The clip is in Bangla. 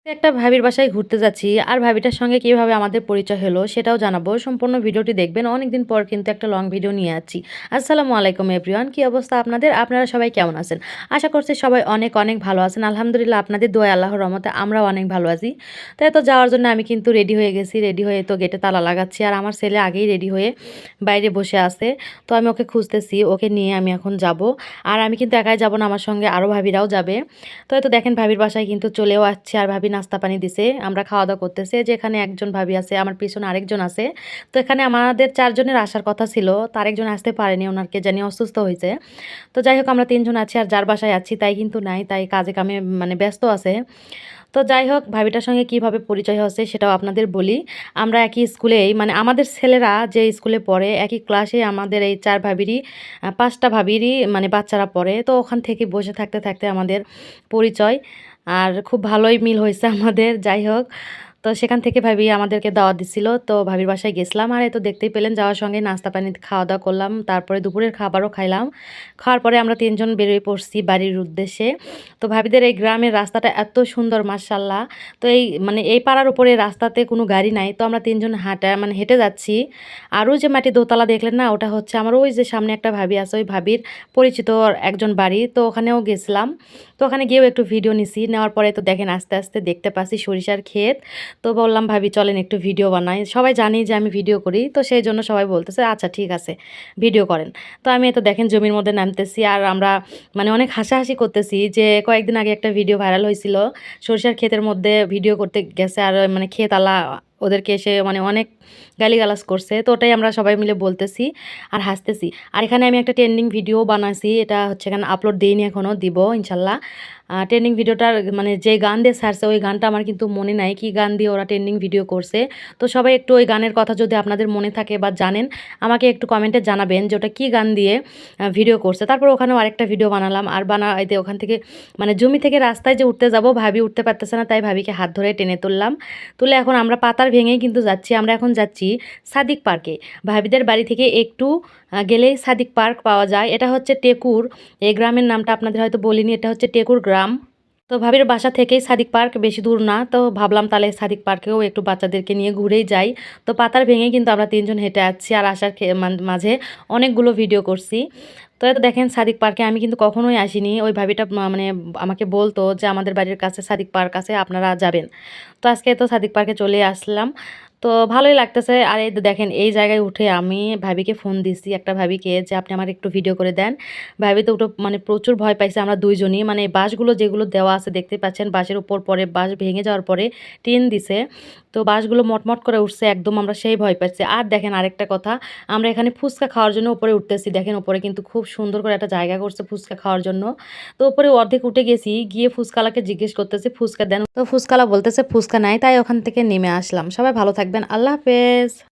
একটা ভাবির বাসায় ঘুরতে যাচ্ছি আর ভাবিটার সঙ্গে কিভাবে আমাদের পরিচয় হলো সেটাও জানাবো। সম্পূর্ণ ভিডিওটি দেখবেন। অনেকদিন পর কিন্তু একটা লং ভিডিও নিয়ে আছি। আসসালামু আলাইকুম এভরিওয়ান, কি অবস্থা আপনাদের? আপনারা সবাই কেমন আছেন? আশা করছি সবাই অনেক অনেক ভালো আছেন। আলহামদুলিল্লাহ আপনাদের দোয়ায় আল্লাহর রহমতে আমরাও অনেক ভালো আছি। তাই তো যাওয়ার জন্য আমি কিন্তু রেডি হয়ে গেছি। রেডি হয়ে তো গেটে তালা লাগাচ্ছি আর আমার ছেলে আগেই রেডি হয়ে বাইরে বসে আছে। তো আমি ওকে খুঁজতেছি, ওকে নিয়ে আমি এখন যাব। আর আমি কিন্তু একাই যাব না, আমার সঙ্গে আরও ভাবিরাও যাবে। তো এই তো দেখেন ভাবির বাসায় কিন্তু চলেও আসছে আর ভাবি নাস্তা পানি দিছে, আমরা খাওয়া দাওয়া করতেছে। যে এখানে একজন ভাবি আছে, আমার পিছনে আরেকজন আছে। তো এখানে আমাদের চারজনের আসার কথা ছিল, তো আরেকজন আসতে পারেনি, ওনারকে জানি অসুস্থ হয়েছে। তো যাই হোক আমরা তিনজন আছি আর যার বাসায় আছি তাই কিন্তু নাই, তাই কাজে কামে মানে ব্যস্ত আছে। তো যাই হোক ভাবিটার সঙ্গে কিভাবে পরিচয় হচ্ছে সেটাও আপনাদের বলি। আমরা একই স্কুলেই মানে আমাদের ছেলেরা যে স্কুলে পড়ে একই ক্লাসে আমাদের এই চার ভাবিরই পাঁচটা ভাবিরই মানে বাচ্চারা পড়ে। তো ওখান থেকে বসে থাকতে থাকতে আমাদের পরিচয় আর খুব ভালোই মিল হয়েছে আমাদের। যাই হোক, তো সেখান থেকে ভাবি আমাদেরকে দাওয়াত দিছিল, তো ভাবির বাসায় গেছিলাম। আর এই তো দেখতেই পেলেন যাওয়ার সঙ্গে নাস্তা পানি খাওয়া দাওয়া করলাম, তারপরে দুপুরের খাবারও খাইলাম। খাওয়ার পরে আমরা তিনজন বেরিয়ে পড়ছি বাড়ির উদ্দেশ্যে। তো ভাবিদের এই গ্রামের রাস্তাটা এত সুন্দর মাশাল্লাহ। তো এই মানে এই পাড়ার উপরে রাস্তাতে কোনো গাড়ি নাই, তো আমরা তিনজন মানে হেঁটে যাচ্ছি। আরও যে মাটি দোতলা দেখলেন না, ওটা হচ্ছে আমার ওই যে সামনে একটা ভাবি আছে, ওই ভাবির পরিচিত একজন বাড়ি, তো ওখানেও গেছিলাম। তো ওখানে গিয়েও একটু ভিডিও নিছি, নেওয়ার পরে তো দেখেন আস্তে আস্তে দেখতে পাচ্ছি সরিষার ক্ষেত। তো বললাম ভাবি চলেন একটু ভিডিও বানাই, সবাই জানি যে আমি ভিডিও করি, তো সেই জন্য সবাই বলতেছে আচ্ছা ঠিক আছে ভিডিও করেন। তো আমি তো দেখেন জমির মধ্যে নামতেছি আর আমরা মানে অনেক হাসাহাসি করতেছি যে কয়েকদিন আগে একটা ভিডিও ভাইরাল হয়েছিল, সরিষার ক্ষেতের মধ্যে ভিডিও করতে গেছে আর মানে ক্ষেত আলা ওদেরকে এসে মানে অনেক গালিগালাজ করছে। তো ওটাই আমরা সবাই মিলে বলতেছি আর হাসতেছি। আর এখানে আমি একটা ট্রেন্ডিং ভিডিও বানাইছি, এটা হচ্ছে এখানে আপলোড দিইনি, এখনও দিব ইনশাল্লাহ। ট্রেন্ডিং ভিডিওটার মানে যে গান দিয়ে ছাড়ছে ওই গানটা আমার কিন্তু মনে নাই কি গান দিয়ে ওরা ট্রেন্ডিং ভিডিও করছে। তো সবাই একটু ওই গানের কথা যদি আপনাদের মনে থাকে বা জানেন আমাকে একটু কমেন্টে জানাবেন যে ওটা কী গান দিয়ে ভিডিও করছে। তারপর ওখানেও আরেকটা ভিডিও বানালাম আর বানাইতে ওখান থেকে মানে জমি থেকে রাস্তায় যে উঠতে যাব ভাবি উঠতে পারতেছে না, তাই ভাবিকে হাত ধরে টেনে তুললাম। তুলে এখন আমরা পাতার ভেঙেই কিন্তু যাচ্ছি, আমরা এখন যাচ্ছি সাদিক পার্কে। ভাবিদের বাড়ি থেকে একটু গেলেই সাদিক পার্ক পাওয়া যায়, এটা হচ্ছে টেকুর। এই গ্রামের নামটা আপনাদের হয়তো বলিনি, এটা হচ্ছে টেকুর গ্রাম। তো ভাবির বাসা থেকেই সাদিক পার্ক বেশি দূর না, তো ভাবলাম তাহলে সাদিক পার্কেও একটু বাচ্চাদেরকে নিয়ে ঘুরেই যাই। তো পাতার ভেঙে কিন্তু আমরা তিনজন হেঁটে আসছি আর আসার মাঝে অনেকগুলো ভিডিও করছি। তো এত দেখেন সাদিক পার্কে আমি কিন্তু কখনোই আসিনি, ওই ভাবিটা মানে আমাকে বলতো যে আমাদের বাড়ির কাছে সাদিক পার্ক আছে আপনারা যাবেন। তো আজকে তো সাদিক পার্কে চলে আসলাম, তো ভালোই লাগতেছে। আর এই দেখেন এই জায়গায় উঠে আমি ভাবিকে ফোন দিছি, একটা ভাবিকে, যে আপনি আমার একটু ভিডিও করে দেন। ভাবি তো উঠে মানে প্রচুর ভয় পাইছে, আমরা দুইজনই মানে বাঁশগুলো যেগুলো দেওয়া আছে দেখতে পাচ্ছেন, বাঁশের উপর পরে বাঁশ ভেঙে যাওয়ার পরে টিন দিছে, তো বাঁশগুলো মটমট করে উঠছে একদম, আমরা সেই ভয় পাচ্ছি। আর দেখেন আরেকটা কথা, আমরা এখানে ফুচকা খাওয়ার জন্য উপরে উঠতেছি, দেখেন উপরে কিন্তু খুব সুন্দর করে একটা জায়গা করছে ফুচকা খাওয়ার জন্য। তো উপরে অর্ধেক উঠে গেছি, গিয়ে ফুচকালাকে জিজ্ঞেস করতেছি ফুচকা দেন, তো ফুচকালা বলতেছে ফুচকা নাই, তাই ওখান থেকে নেমে আসলাম। সবাই ভালো থাকবেন, আল্লাহ হাফেজ।